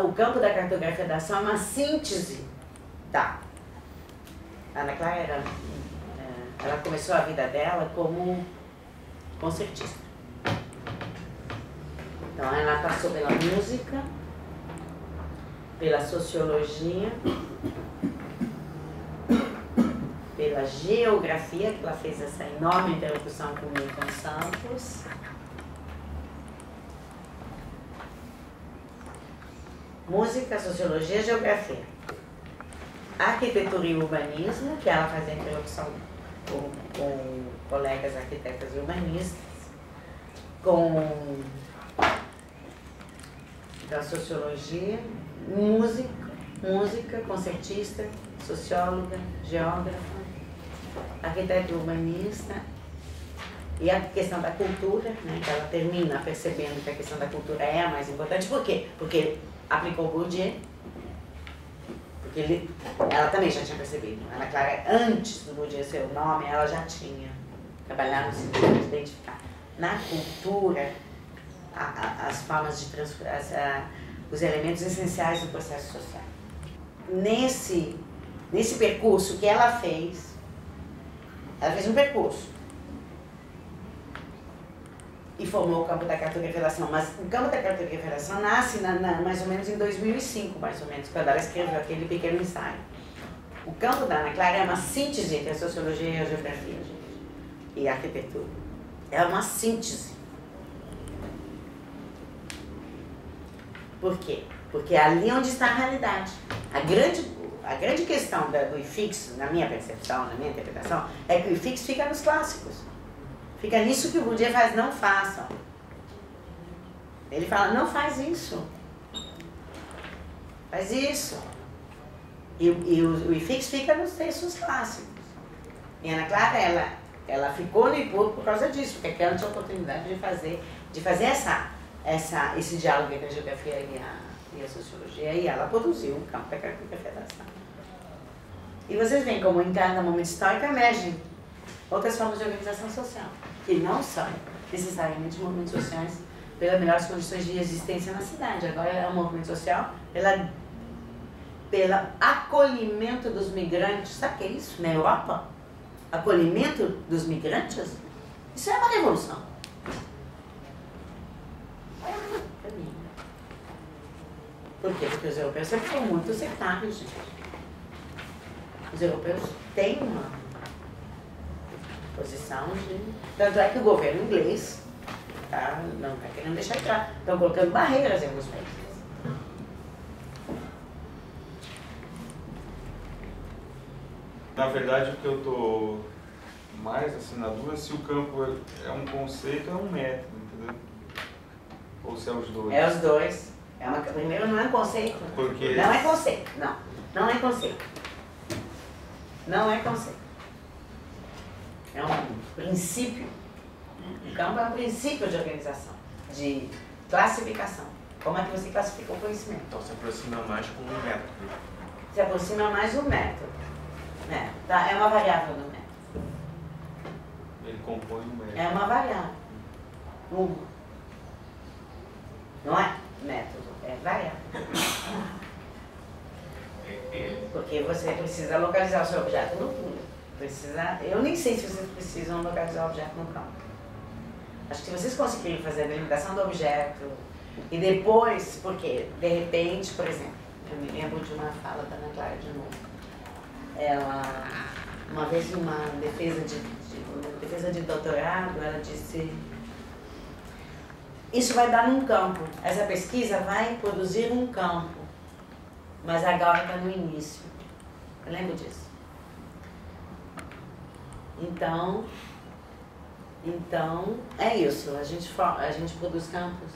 o campo da cartografia da ação é uma síntese da. A Ana Clara ela começou a vida dela como concertista. Então ela passou pela música, pela sociologia, pela geografia, que ela fez essa enorme interlocução com o Milton Santos. Música, sociologia, geografia. Arquitetura e urbanismo, que ela fazia interlocução com colegas arquitetas e urbanistas, com da sociologia, música, concertista, socióloga, geógrafa, arquiteto urbanista, e a questão da cultura, né, que ela termina percebendo que a questão da cultura é a mais importante. Por quê? Porque aplicou Bourdieu, porque ela também já tinha percebido. Ana Clara, antes do Bourdieu ser o nome, ela já tinha trabalhado no sentido de identificar. Na cultura, as formas de os elementos essenciais do processo social. Nesse percurso que ela fez um percurso e formou o campo da cartografia da ação, mas o campo da cartografia da ação nasce mais ou menos em 2005, mais ou menos, quando ela escreveu aquele pequeno ensaio. O campo da Ana Clara é uma síntese entre a sociologia e a geografia, gente, e a arquitetura. É uma síntese. Por quê? Porque é ali onde está a realidade. A grande questão do IFIX, na minha percepção, na minha interpretação, é que o IFIX fica nos clássicos. Fica nisso que o Bourdieu faz, não façam. Ele fala, não faz isso. Faz isso. E o IFIX fica nos textos clássicos. E a Ana Clara, ela ficou no IPUR por causa disso, porque aquela tinha a oportunidade de fazer esse diálogo entre a geografia e a sociologia, e ela produziu um campo da cartografia da ação. E vocês veem como em cada momento histórico emergem outras formas de organização social, que não são necessariamente movimentos sociais pelas melhores condições de existência na cidade. Agora é um movimento social pelo acolhimento dos migrantes. Sabe o que é isso? Na Europa, acolhimento dos migrantes, isso é uma revolução. Por quê? Porque os europeus sempre foram muito sectários, gente. Os europeus têm uma posição de... Tanto é que o governo inglês não está querendo deixar entrar. Estão colocando barreiras em alguns países. Na verdade, o que eu estou mais assim na dúvida é se o campo é um conceito ou é um método, entendeu? Ou se é os dois. É os dois. Primeiro, não é um conceito. Porque... Não é conceito. Não é conceito. Não é conceito. É um princípio. O campo é um princípio de organização, de classificação. Como é que você classifica o conhecimento? Então se aproxima mais com um método. Se aproxima mais do método. É uma variável do método. Ele compõe um método. É uma variável. Não é método, é variável. Porque você precisa localizar o seu objeto no fundo. Eu nem sei se vocês precisam localizar o objeto no campo. Acho que se vocês conseguirem fazer a delimitação do objeto e depois, porque de repente, por exemplo, eu me lembro de uma fala da Ana Clara de novo. Ela, uma vez numa defesa de doutorado, ela disse: isso vai dar num campo, essa pesquisa vai produzir um campo, mas agora está no início. Eu lembro disso. Então é isso, a gente produz campos.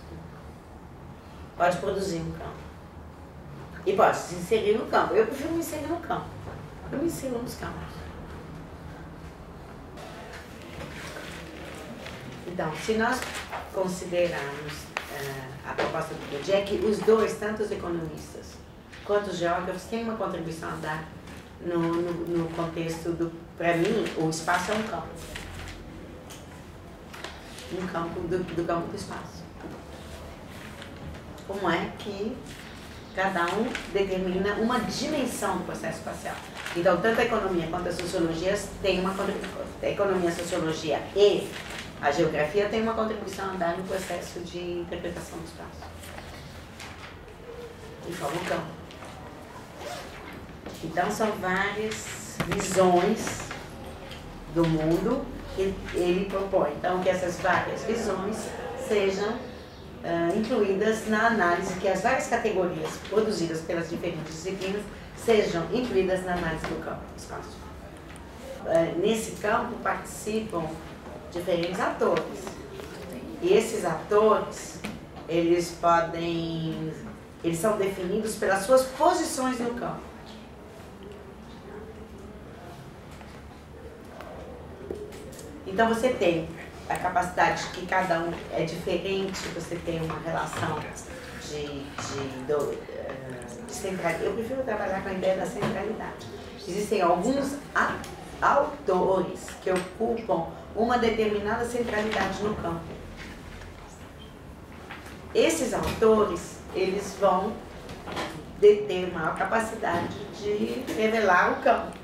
Pode produzir um campo. E pode se inserir no campo. Eu prefiro me inserir no campo. Eu me insiro nos campos. Então, se nós considerarmos a proposta do Bourdieu, é que os dois, tanto os economistas quanto os geógrafos, têm uma contribuição a dar no contexto do... Para mim, o espaço é um campo. Um campo do campo do espaço. Como é que Cada um determina uma dimensão do processo espacial. Então, tanto a economia quanto a sociologia têm uma contribuição. A economia, a sociologia e a geografia têm uma contribuição a dar no processo de interpretação do espaço. E forma o campo. Então, são várias visões do mundo que ele propõe. Então, que essas várias visões sejam incluídas na análise, que as várias categorias produzidas pelas diferentes disciplinas sejam incluídas na análise do campo, do espaço. Nesse campo participam diferentes atores. E esses atores, eles são definidos pelas suas posições no campo. Então você tem a capacidade que cada um é diferente, você tem uma relação de centralidade. Eu prefiro trabalhar com a ideia da centralidade. Existem alguns autores que ocupam uma determinada centralidade no campo. Esses autores, eles vão ter maior capacidade de revelar o campo.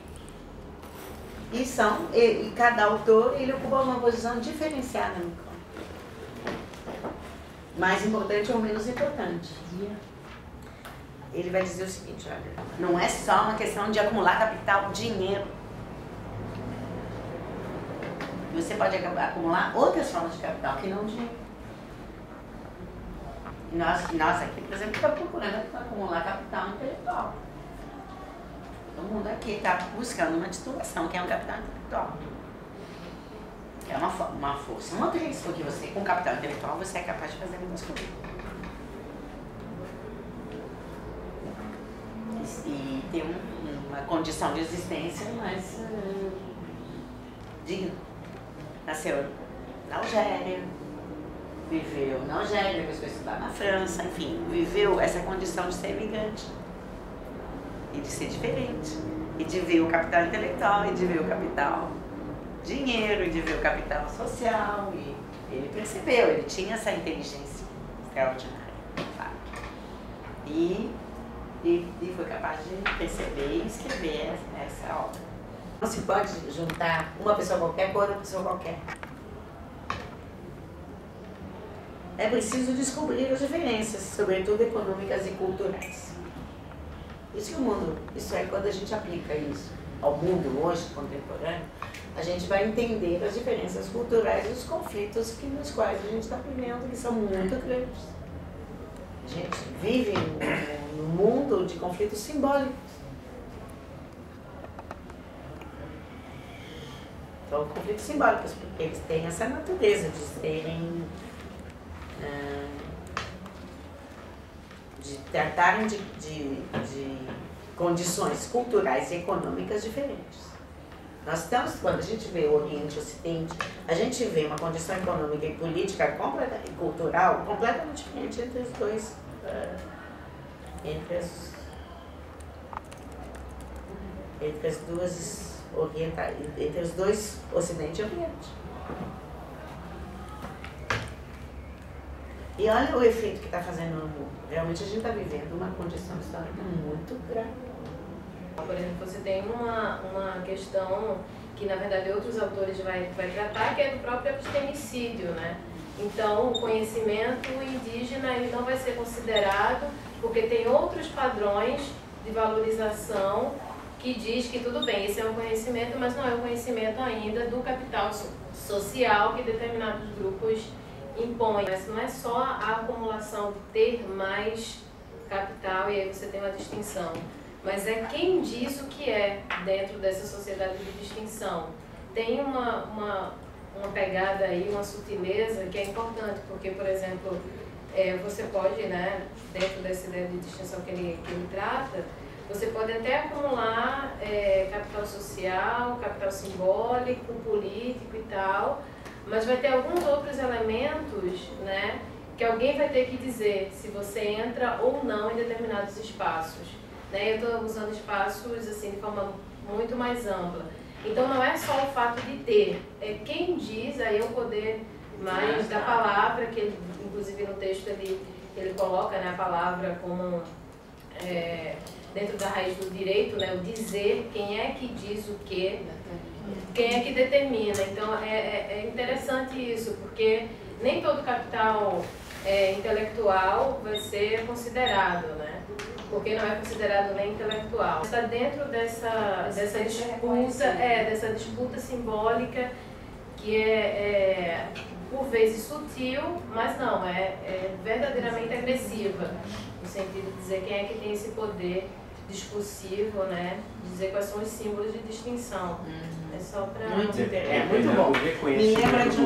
E cada autor, ele ocupa uma posição diferenciada no campo. Mais importante ou menos importante. Ele vai dizer o seguinte, olha, não é só uma questão de acumular capital, dinheiro. Você pode acumular outras formas de capital que não dinheiro. E nós aqui, por exemplo, estamos procurando acumular capital intelectual. Todo mundo aqui está buscando uma titulação, que é um capital intelectual. Que é uma força motriz, porque você, com capital intelectual, você é capaz de fazer muitas coisas. E ter uma condição de existência mais digna. Nasceu na Algéria, viveu na Algéria, depois foi estudar na França, enfim, viveu essa condição de ser imigrante. E de ser diferente, e de ver o capital intelectual, e de ver o capital dinheiro, e de ver o capital social, e ele percebeu, ele tinha essa inteligência extraordinária, sabe? E foi capaz de perceber e escrever essa obra. Não se pode juntar uma pessoa qualquer com outra pessoa qualquer. É preciso descobrir as diferenças, sobretudo econômicas e culturais. Isso que o mundo, isso é quando a gente aplica isso ao mundo hoje, contemporâneo, a gente vai entender as diferenças culturais e os conflitos nos quais a gente está vivendo, que são muito grandes. A gente vive num mundo de conflitos simbólicos. São conflitos simbólicos, porque eles têm essa natureza de serem... de tratarem de condições culturais e econômicas diferentes. Nós estamos, quando a gente vê o Oriente e o Ocidente, a gente vê uma condição econômica e política e cultural completamente diferente entre os dois, entre os dois Ocidente e Oriente. E olha o efeito que está fazendo no mundo. Realmente a gente está vivendo uma condição histórica muito grave. Por exemplo, você tem uma questão que, na verdade, outros autores vai tratar, que é do próprio epistemicídio, né? Então, o conhecimento indígena ele não vai ser considerado, porque tem outros padrões de valorização que diz que tudo bem, esse é um conhecimento, mas não é um conhecimento ainda do capital social que determinados grupos impõem. Mas não é só a acumulação de ter mais capital e aí você tem uma distinção, mas é quem diz o que é dentro dessa sociedade de distinção. Tem uma pegada aí, uma sutileza que é importante, porque, por exemplo, você pode, né, dentro dessa ideia de distinção que ele trata, você pode até acumular capital social, capital simbólico, político e tal, mas vai ter alguns outros elementos, né, que alguém vai ter que dizer se você entra ou não em determinados espaços. Né? Eu estou usando espaços assim, de forma muito mais ampla. Então não é só o fato de ter, é quem diz, aí é o poder mais da palavra, que ele, inclusive no texto ele coloca, né, a palavra como dentro da raiz do direito, né, o dizer, quem é que diz o quê, quem é que determina. Então é interessante isso, porque nem todo capital intelectual vai ser considerado, né? Porque não é considerado nem intelectual. Está dentro dessa disputa simbólica que é por vezes sutil, mas não, é verdadeiramente agressiva, no sentido de dizer quem é que tem esse poder discursivo, né? Dizer quais são os símbolos de distinção. É só para... Muito bom. Me lembra de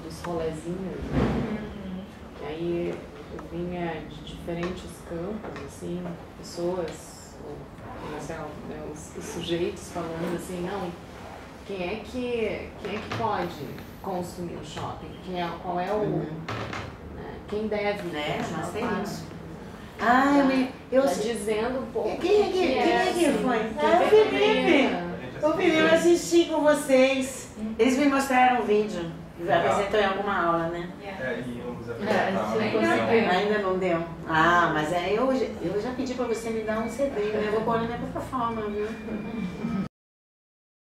dos rolezinhos. E aí eu vinha de diferentes campos, assim, pessoas, os sujeitos falando assim, não, quem é que pode consumir o shopping? Qual é o... né, quem deve... Né? Mas tem para, isso. dizendo um pouco. Quem é que foi? O Felipe! O Felipe, eu assisti com vocês. Eles me mostraram um vídeo. Apresentou em alguma aula, né? Ainda não deu. Ah, mas eu já pedi pra você me dar um CD, né? Eu vou pôr na minha plataforma, viu?